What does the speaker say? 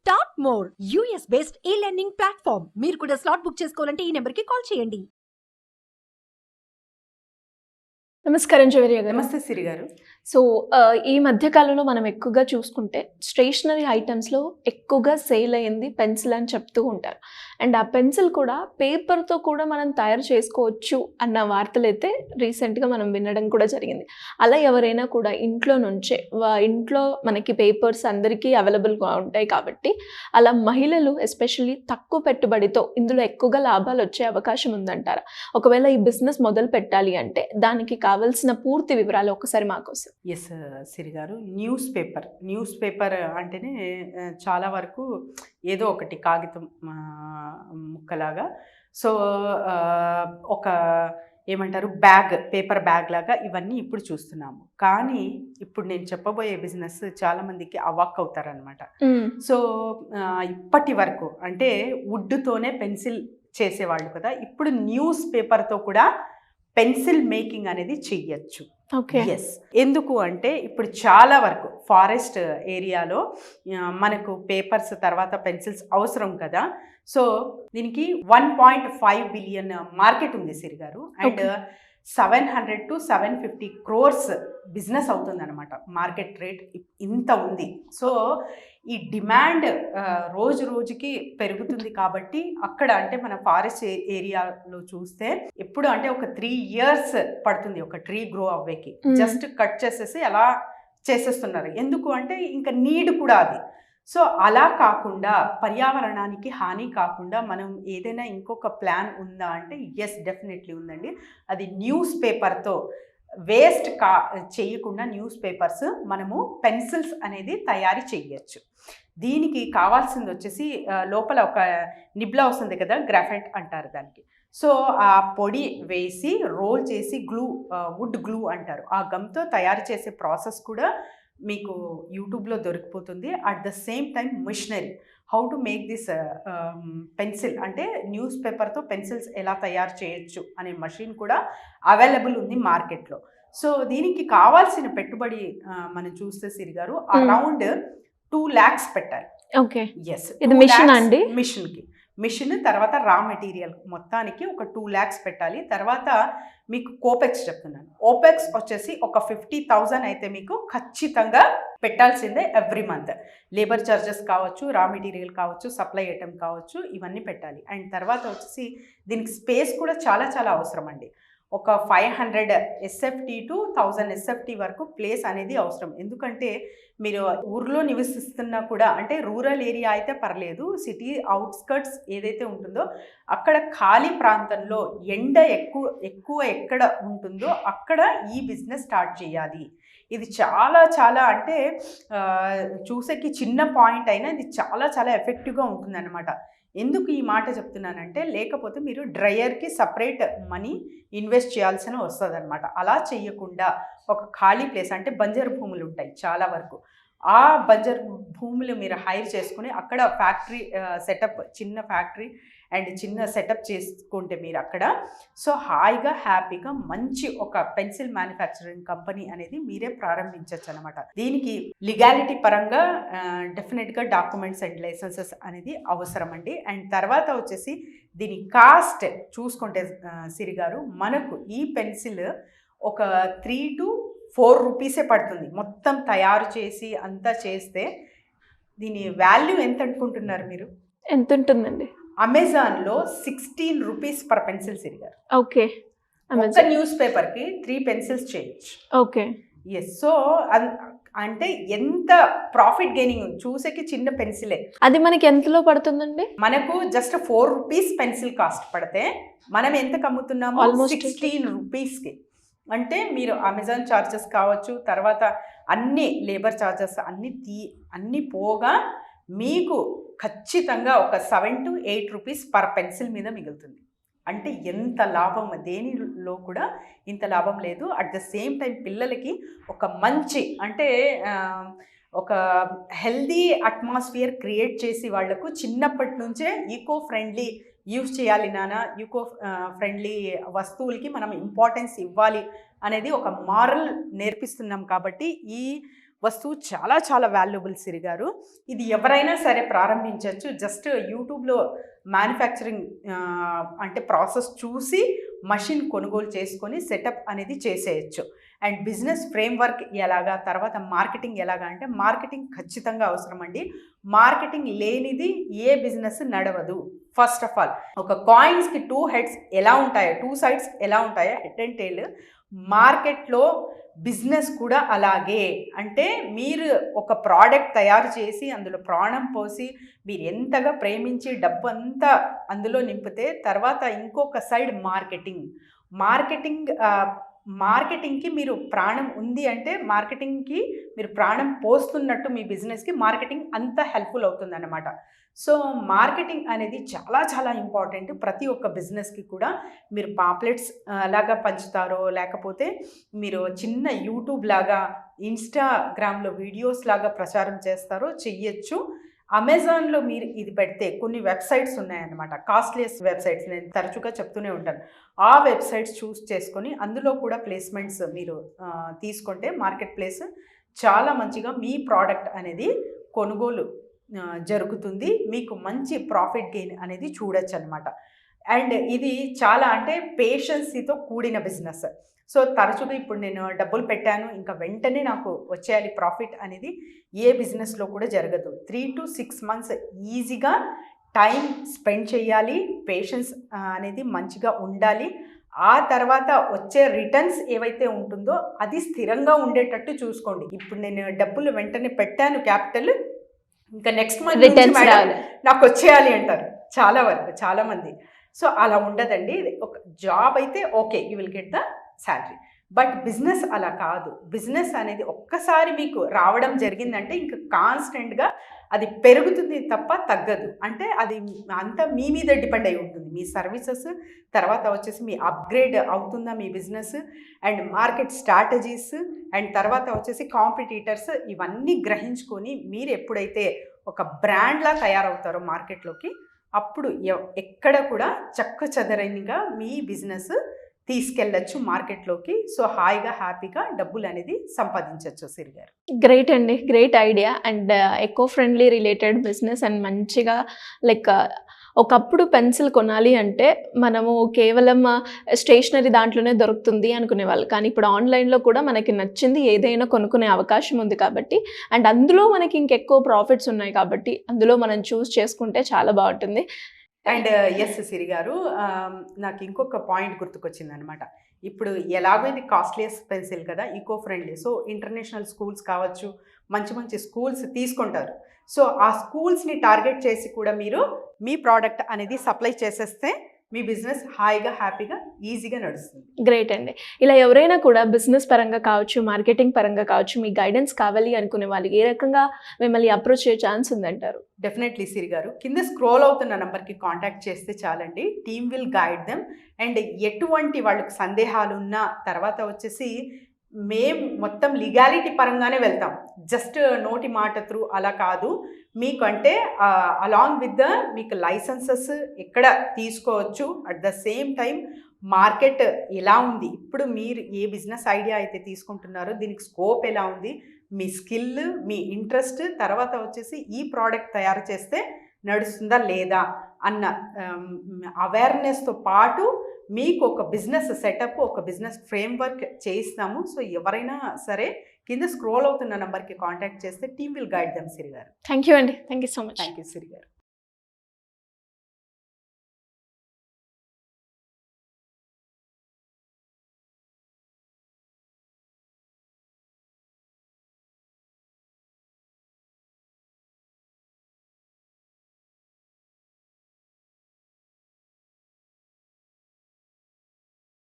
Start more US based ఈ learning platform. మీరు కూడా స్లాట్ బుక్ చేసుకోవాలంటే ఈ నెంబర్కి కాల్ చేయండి. నమస్కారం జవేరియా గారు. నమస్తే సిరి గారు. సో ఈ మధ్య కాలంలో మనం ఎక్కువగా చూసుకుంటే స్టేషనరీ ఐటమ్స్లో ఎక్కువగా సేల్ అయ్యింది పెన్సిల్ అని చెప్తూ ఉంటారు. అండ్ ఆ పెన్సిల్ కూడా పేపర్తో కూడా మనం తయారు చేసుకోవచ్చు అన్న వార్తలు అయితే రీసెంట్గా మనం వినడం కూడా జరిగింది. అలా ఎవరైనా కూడా ఇంట్లో నుంచే ఇంట్లో మనకి పేపర్స్ అందరికీ అవైలబుల్గా ఉంటాయి కాబట్టి అలా మహిళలు ఎస్పెషల్లీ తక్కువ పెట్టుబడితో ఇందులో ఎక్కువగా లాభాలు వచ్చే అవకాశం ఉందంటారా? ఒకవేళ ఈ బిజినెస్ మొదలు పెట్టాలి అంటే దానికి కావాల్సిన పూర్తి వివరాలు ఒకసారి మాకోసం. ఎస్ సిరి గారు, న్యూస్ పేపర్ అంటేనే చాలా వరకు ఏదో ఒకటి కాగితం ముక్కలాగా, సో ఒక ఏమంటారు పేపర్ బ్యాగ్ లాగా ఇవన్నీ ఇప్పుడు చూస్తున్నాము. కానీ ఇప్పుడు నేను చెప్పబోయే బిజినెస్ చాలామందికి అవాక్ అవుతారనమాట. సో ఇప్పటి వరకు అంటే వుడ్తోనే పెన్సిల్ చేసేవాళ్ళు కదా, ఇప్పుడు న్యూస్ పేపర్తో కూడా పెన్సిల్ మేకింగ్ అనేది చెయ్యొచ్చు. ఎస్, ఎందుకు అంటే ఇప్పుడు చాలా వరకు ఫారెస్ట్ ఏరియాలో మనకు పేపర్స్ తర్వాత పెన్సిల్స్ అవసరం కదా. సో దీనికి 1.5 బిలియన్ మార్కెట్ ఉంది సిరి గారు. అండ్ 700 to 750 crores బిజినెస్ అవుతుంది అనమాట. మార్కెట్ రేట్ ఇంత ఉంది. సో ఈ డిమాండ్ రోజు రోజుకి పెరుగుతుంది కాబట్టి అక్కడ అంటే మన ఫారెస్ట్ ఏరియాలో చూస్తే ఎప్పుడు అంటే ఒక 3 years పడుతుంది ఒక ట్రీ గ్రో అవ్వేకి. జస్ట్ కట్ చేసేసి అలా చేసేస్తున్నారు. ఎందుకు అంటే ఇంకా నీడ్ కూడా అది. సో అలా కాకుండా పర్యావరణానికి హాని కాకుండా మనం ఏదైనా ఇంకొక ప్లాన్ ఉందా అంటే ఎస్, డెఫినెట్లీ ఉందండి. అది న్యూస్ పేపర్తో వేస్ట్ చేయకుండా న్యూస్ పేపర్స్ మనము పెన్సిల్స్ అనేది తయారు చేయొచ్చు. దీనికి కావాల్సింది వచ్చేసి లోపల ఒక నిబ్లా వస్తుంది కదా, గ్రాఫైట్ అంటారు దానికి. సో ఆ పొడి వేసి రోల్ చేసి వుడ్ గ్లూ అంటారు, ఆ గమ్తో తయారు చేసే ప్రాసెస్ కూడా మీకు యూట్యూబ్లో దొరికిపోతుంది. At the same time machinery how to make this pencil అంటే న్యూస్ పేపర్తో పెన్సిల్స్ ఎలా తయారు చేయొచ్చు అనే మషిన్ కూడా అవైలబుల్ ఉంది మార్కెట్లో. సో దీనికి కావాల్సిన పెట్టుబడి మనం చూస్తే సిరి గారు అరౌండ్ 2 lakhs పెట్టాలి. ఓకే, ఎస్, ఇది మిషన్ అండి. మిషన్ తర్వాత రా మెటీరియల్ మొత్తానికి ఒక 2 lakhs పెట్టాలి. తర్వాత మీకు కోపెక్స్ చెప్తున్నాను. ఓపెక్స్ వచ్చేసి ఒక 50,000 అయితే మీకు ఖచ్చితంగా పెట్టాల్సిందే ఎవ్రీ మంత్. లేబర్ ఛార్జెస్ కావచ్చు, రా మెటీరియల్ కావచ్చు, సప్లై ఐటమ్ కావచ్చు, ఇవన్నీ పెట్టాలి. అండ్ తర్వాత వచ్చేసి దీనికి స్పేస్ కూడా చాలా చాలా అవసరం అండి. ఒక 500 SFT to 1000 SFT వరకు ప్లేస్ అనేది అవసరం. ఎందుకంటే మీరు ఊర్లో నివసిస్తున్నా కూడా అంటే రూరల్ ఏరియా అయితే పర్లేదు, సిటీ అవుట్స్కర్ట్స్ ఏదైతే ఉంటుందో అక్కడ ఖాళీ ప్రాంతంలో ఎండ ఎక్కువ ఎక్కడ ఉంటుందో అక్కడ ఈ బిజినెస్ స్టార్ట్ చేయాలి. ఇది చాలా చాలా అంటే చూసేకి చిన్న పాయింట్ అయినా ఇది చాలా చాలా ఎఫెక్టివ్గా ఉంటుందన్నమాట. ఎందుకు ఈ మాట చెప్తున్నానంటే లేకపోతే మీరు డ్రయర్కి సపరేట్ మనీ ఇన్వెస్ట్ చేయాల్సిన వస్తుంది అనమాట. అలా చేయకుండా ఒక ఖాళీ ప్లేస్ అంటే బంజరు భూములు ఉంటాయి చాలా వరకు, ఆ బంజరు భూములు మీరు హైర్ చేసుకుని అక్కడ ఫ్యాక్టరీ సెటప్, చిన్న ఫ్యాక్టరీ అండ్ చిన్న సెటప్ చేసుకుంటే మీరు అక్కడ సో హాయిగా హ్యాపీగా మంచి ఒక పెన్సిల్ మ్యానుఫ్యాక్చరింగ్ కంపెనీ అనేది మీరే ప్రారంభించవచ్చు అనమాట. దీనికి లీగాలిటీ పరంగా డెఫినెట్గా డాక్యుమెంట్స్ అండ్ లైసెన్సెస్ అనేది అవసరం అండి. అండ్ తర్వాత వచ్చేసి దీని కాస్ట్ చూసుకుంటే సిరి గారు, మనకు ఈ పెన్సిల్ ఒక 3 to 4 rupees పడుతుంది మొత్తం తయారు చేసి అంతా చేస్తే. దీని వాల్యూ ఎంత అనుకుంటున్నారు మీరు? ఎంత ఉంటుందండి? అమెజాన్లో 16 rupees per పెన్సిల్ సిరి గారు. ఓకే, ఒక న్యూస్ పేపర్కి 3 pencils చేయొచ్చు. Okay, yes. సో అంటే ఎంత ప్రాఫిట్ గెయినింగ్ చూసేకి చిన్న పెన్సిలే. అది మనకి ఎంతలో పడుతుందండి? మనకు జస్ట్ 4 rupees పెన్సిల్ కాస్ట్ పడితే మనం ఎంతకు అమ్ముతున్నాము? ఆల్మోస్ట్ 16 rupeesకి. అంటే మీరు అమెజాన్ ఛార్జెస్ కావచ్చు, తర్వాత అన్ని లేబర్ ఛార్జెస్ అన్నీ పోగా మీకు ఖచ్చితంగా ఒక 7 to 8 rupees per పెన్సిల్ మీద మిగులుతుంది. అంటే ఎంత లాభం, దేనిలో కూడా ఇంత లాభం లేదు. అట్ ద సేమ్ టైం పిల్లలకి ఒక మంచి అంటే ఒక హెల్దీ అట్మాస్ఫియర్ క్రియేట్ చేసి వాళ్లకు చిన్నప్పటి నుంచే ఈకో ఫ్రెండ్లీ యూజ్ చేయాలి నాన్న, ఈకో ఫ్రెండ్లీ వస్తువులకి మనం ఇంపార్టెన్స్ ఇవ్వాలి అనేది ఒక మారల్ నేర్పిస్తున్నాం. కాబట్టి ఈ వస్తువు చాలా చాలా వాల్యుబుల్ సిరి గారు. ఇది ఎవరైనా సరే ప్రారంభించవచ్చు. జస్ట్ యూట్యూబ్లో మ్యానుఫ్యాక్చరింగ్ అంటే ప్రాసెస్ చూసి మషిన్ కొనుగోలు చేసుకొని సెటప్ అనేది చేసేయచ్చు. అండ్ బిజినెస్ ఫ్రేమ్వర్క్ ఎలాగా, తర్వాత మార్కెటింగ్ ఎలాగా అంటే మార్కెటింగ్ ఖచ్చితంగా అవసరం అండి. మార్కెటింగ్ లేనిది ఏ బిజినెస్ నడవదు. ఫస్ట్ ఆఫ్ ఆల్ ఒక కాయిన్స్కి 2 హెడ్స్ ఎలా ఉంటాయో, 2 సైడ్స్ ఎలా ఉంటాయో, హెడ్ అండ్ టైల్, మార్కెట్లో బిజినెస్ కూడా అలాగే. అంటే మీరు ఒక ప్రోడక్ట్ తయారు చేసి అందులో ప్రాణం పోసి మీరు ఎంతగా ప్రేమించి డబ్బు అంతా అందులో నింపితే తర్వాత ఇంకొక సైడ్ మార్కెటింగ్కి మీరు ప్రాణం ఉంది అంటే మార్కెటింగ్కి మీరు ప్రాణం పోస్తున్నట్టు మీ బిజినెస్కి మార్కెటింగ్ అంత హెల్ప్ఫుల్ అవుతుంది అన్నమాట. సో మార్కెటింగ్ అనేది చాలా చాలా ఇంపార్టెంట్ ప్రతి ఒక్క బిజినెస్కి కూడా. మీరు పాంప్లెట్స్ లాగా పంచుతారో, లేకపోతే మీరు చిన్న యూట్యూబ్ లాగా, ఇన్స్టాగ్రామ్లో వీడియోస్ లాగా ప్రచారం చేస్తారో చెయ్యొచ్చు. అమెజాన్లో మీరు ఇది పెడితే కొన్ని వెబ్సైట్స్ ఉన్నాయన్నమాట, కాస్ట్లీయెస్ట్ వెబ్సైట్స్, నేను తరచుగా చెప్తూనే ఉంటాను. ఆ వెబ్సైట్స్ చూస్ చేసుకొని అందులో కూడా ప్లేస్మెంట్స్ మీరు తీసుకుంటే మార్కెట్ ప్లేస్ చాలా మంచిగా మీ ప్రోడక్ట్ అనేది కొనుగోలు జరుగుతుంది. మీకు మంచి ప్రాఫిట్ గెయిన్ అనేది చూడొచ్చు అనమాట. అండ్ ఇది చాలా అంటే పేషెన్సీతో కూడిన బిజినెస్. సో తరచుగా ఇప్పుడు నేను డబ్బులు పెట్టాను ఇంకా వెంటనే నాకు వచ్చేయాలి ప్రాఫిట్ అనేది ఏ బిజినెస్లో కూడా జరగదు. 3 to 6 months ఈజీగా టైం స్పెండ్ చేయాలి. పేషెన్స్ అనేది మంచిగా ఉండాలి. ఆ తర్వాత వచ్చే రిటర్న్స్ ఏవైతే ఉంటుందో అది స్థిరంగా ఉండేటట్టు చూసుకోండి. ఇప్పుడు నేను డబ్బులు వెంటనే పెట్టాను క్యాపిటల్, ఇంకా నెక్స్ట్ మంత్ రిటర్న్స్ నాకు వచ్చేయాలి అంటారు చాలా మంది. సో అలా ఉండదండి. ఒక జాబ్ అయితే okay, you will get the salary. But business అలా కాదు. బిజినెస్ అనేది ఒక్కసారి మీకు రావడం జరిగిందంటే ఇంకా కాన్స్టెంట్గా అది పెరుగుతుంది తప్ప తగ్గదు. అంటే అది అంతా మీ మీద డిపెండ్ అయి ఉంటుంది. మీ సర్వీసెస్ తర్వాత వచ్చేసి మీ అప్గ్రేడ్ అవుతుందా మీ business, and market strategies, and తర్వాత వచ్చేసి కాంపిటీటర్స్, ఇవన్నీ గ్రహించుకొని మీరు ఎప్పుడైతే ఒక బ్రాండ్లా తయారవుతారో మార్కెట్లోకి, అప్పుడు ఎక్కడ కూడా చెదరనిగా మీ బిజినెస్ తీసుకెళ్ళచ్చు మార్కెట్లోకి. సో హాయిగా హ్యాపీగా డబ్బులు అనేది సంపాదించవచ్చు సిరి గారు. గ్రేట్ అండి, great idea. And eco friendly related business. And మంచిగా లైక్ ఒకప్పుడు పెన్సిల్ కొనాలి అంటే మనము కేవలం స్టేషనరీ దాంట్లోనే దొరుకుతుంది అనుకునేవాళ్ళు. కానీ ఇప్పుడు ఆన్లైన్లో కూడా మనకి నచ్చింది ఏదైనా కొనుక్కునే అవకాశం ఉంది కాబట్టి, అండ్ అందులో మనకి ఇంకెక్కువ ప్రాఫిట్స్ ఉన్నాయి కాబట్టి అందులో మనం చూస్ చేసుకుంటే చాలా బాగుంటుంది. అండ్ ఎస్ సిరి గారు, నాకు ఇంకొక పాయింట్ గుర్తుకొచ్చింది అనమాట. ఇప్పుడు ఎలాగో ఇది కాస్ట్లీయెస్ట్ పెన్సిల్ కదా, eco friendly. So international schools కావచ్చు, మంచి స్కూల్స్ తీసుకుంటారు. సో ఆ స్కూల్స్ని టార్గెట్ చేసి కూడా మీరు మీ ప్రోడక్ట్ అనేది సప్లై చేసేస్తే మీ బిజినెస్ హాయిగా హ్యాపీగా ఈజీగా నడుస్తుంది. గ్రేట్ అండి. ఇలా ఎవరైనా కూడా బిజినెస్ పరంగా కావచ్చు, మార్కెటింగ్ పరంగా కావచ్చు, మీ గైడెన్స్ కావాలి అనుకునే వాళ్ళు ఏ రకంగా మిమ్మల్ని అప్రోచ్ అయ్యే ఛాన్స్ ఉందంటారు? డెఫినెట్లీ సిరి గారు, కింద స్క్రోల్ అవుతున్న నెంబర్కి కాంటాక్ట్ చేస్తే చాలండి. Team will guide them. And ఎటువంటి వాళ్ళకి సందేహాలు ఉన్నా తర్వాత వచ్చేసి మేము మొత్తం లీగాలిటీ పరంగానే వెళ్తాం. జస్ట్ నోటి మాట త్రూ అలా కాదు. మీకంటే అలాంగ్ విత్ ద మీకు లైసెన్సెస్ ఎక్కడ తీసుకోవచ్చు, at the same time market ఎలా ఉంది, ఇప్పుడు మీరు ఏ బిజినెస్ ఐడియా అయితే తీసుకుంటున్నారో దీనికి స్కోప్ ఎలా ఉంది, మీ స్కిల్, మీ ఇంట్రెస్ట్, తర్వాత వచ్చేసి ఈ ప్రోడక్ట్ తయారు చేస్తే నడుస్తుందా లేదా అన్న అవేర్నెస్తో పాటు మీకు ఒక బిజినెస్ సెటప్, ఒక బిజినెస్ ఫ్రేమ్వర్క్ చేయిస్తాము. సో ఎవరైనా సరే కింద స్క్రోల్ అవుతున్న నెంబర్కి కాంటాక్ట్ చేస్తే team will guide them Siri garu. Thank you అండి. Thank you so much. Thank you Siri గారు.